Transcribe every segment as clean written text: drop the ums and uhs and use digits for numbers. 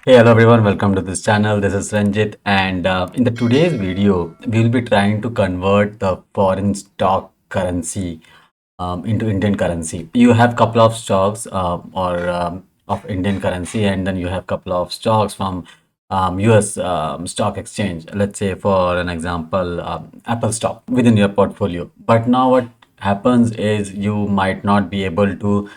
Hey, hello everyone, welcome to this channel. This is Ranjit, and in the today's video, we'll be trying to convert the foreign stock currency into Indian currency. You have couple of stocks or of Indian currency, and then you have couple of stocks from US stock exchange. Let's say, for an example, Apple stock within your portfolio. But now what happens is you might not be able to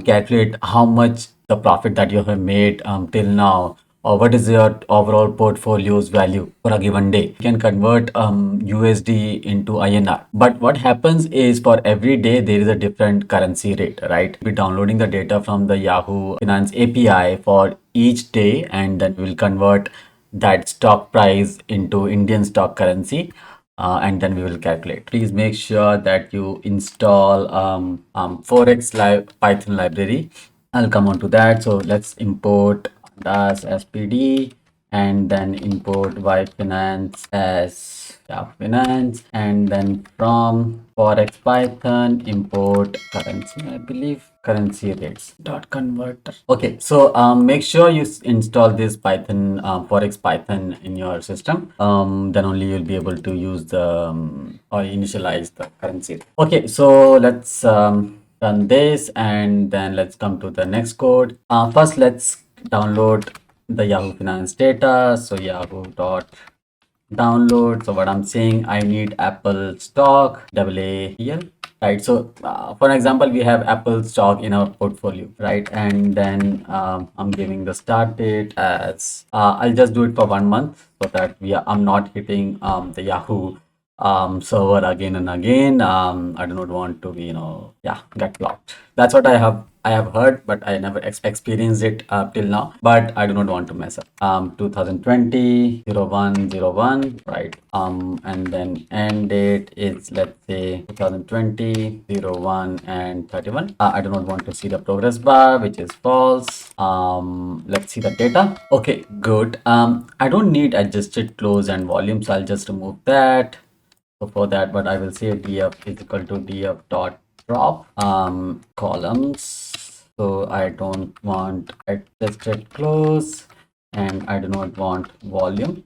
calculate how much the profit that you have made till now, or what is your overall portfolio's value for a given day. You can convert USD into INR. But what happens is for every day there is a different currency rate, right? We're downloading the data from the Yahoo Finance API for each day, and then we'll convert that stock price into Indian stock currency, and then we will calculate. Please make sure that you install Forex Python library. I'll come on to that. So let's import das SPD and then import Y Finance as Finance, and then from Forex Python import currency, I believe currency rates dot converter. Okay, so make sure you install this Python Forex Python in your system. Then only you'll be able to use the or initialize the currency. Okay, so let's run this, and then let's come to the next code. First, let's download the Yahoo Finance data. So Yahoo dot download. So what I'm saying, I need Apple stock AAPL, right? So for example, we have Apple stock in our portfolio, right? And then I'm giving the start date as I'll just do it for 1 month so that I'm not hitting the Yahoo server again and again. I do not want to be, get blocked. That's what I have heard, but I never experienced it till now. But I do not want to mess up. 2020 0101, right? And then end date is, let's say, 2020 01 and 31. I do not want to see the progress bar, which is false. Let's see the data. Okay, good. I don't need adjusted close and volume, so I'll just remove that. So for that, but I will say df is equal to df dot drop columns. So I don't want adjusted close and I do not want volume,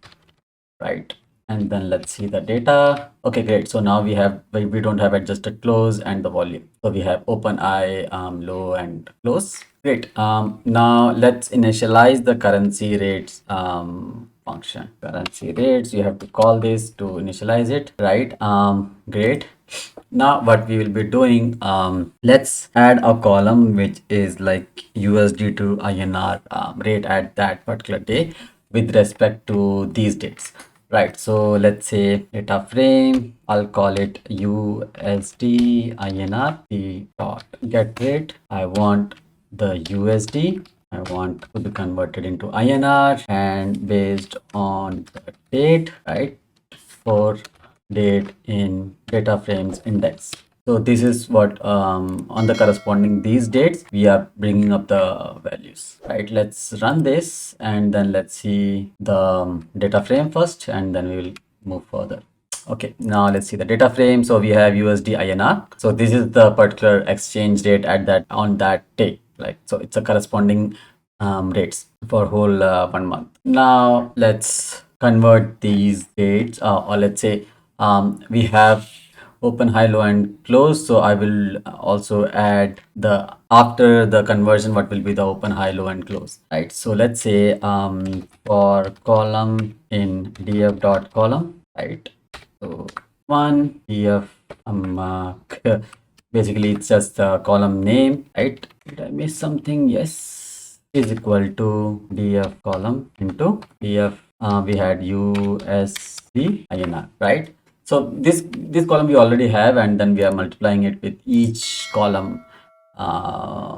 right? And then let's see the data. Okay, great. So now we don't have adjusted close and the volume. So we have open eye, low and close. Great. Now let's initialize the currency rates function. Currency rates, you have to call this to initialize it, right? Great. Now what we will be doing, let's add a column which is like USD to INR rate at that particular day with respect to these dates, right? So let's say data frame, I'll call it USD INR the dot get rate. I want the USD, I want to be converted into INR, and based on the date, right? For date in data frames index. So this is what on the corresponding these dates we are bringing up the values, right? Let's run this, and then let's see the data frame first, and then we will move further. Okay, now let's see the data frame. So we have USD INR. So this is the particular exchange rate at that on that day. Like, so it's a corresponding rates for whole 1 month. Now let's convert these dates, or let's say we have open, high, low and close. So I will also add the after the conversion what will be the open, high, low and close, right? So let's say for column in df dot column, right? So one df basically it's just the column name, right? Did I miss something? Yes, is equal to df column into df we had USD INR, right? So this column we already have, and then we are multiplying it with each column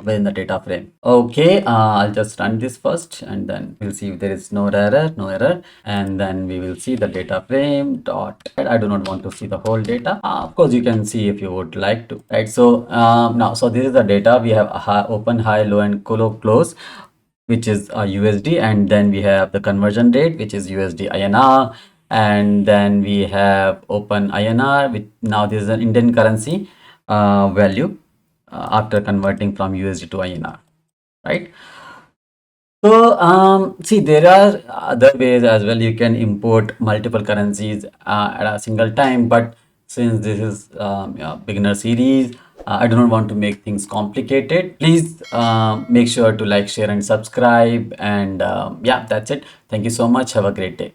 within the data frame. Okay, I'll just run this first, and then we'll see if there is no error, and then we will see the data frame dot. I do not want to see the whole data. Of course, you can see if you would like to, right? So now, so this is the data. We have a open, high, low, and close, which is USD, and then we have the conversion rate, which is USD INR, and then we have open INR, which now this is an Indian currency value after converting from USD to INR, right? So, see, there are other ways as well. You can import multiple currencies at a single time. But since this is yeah, beginner series, I do not want to make things complicated. Please make sure to like, share, and subscribe. And yeah, that's it. Thank you so much. Have a great day.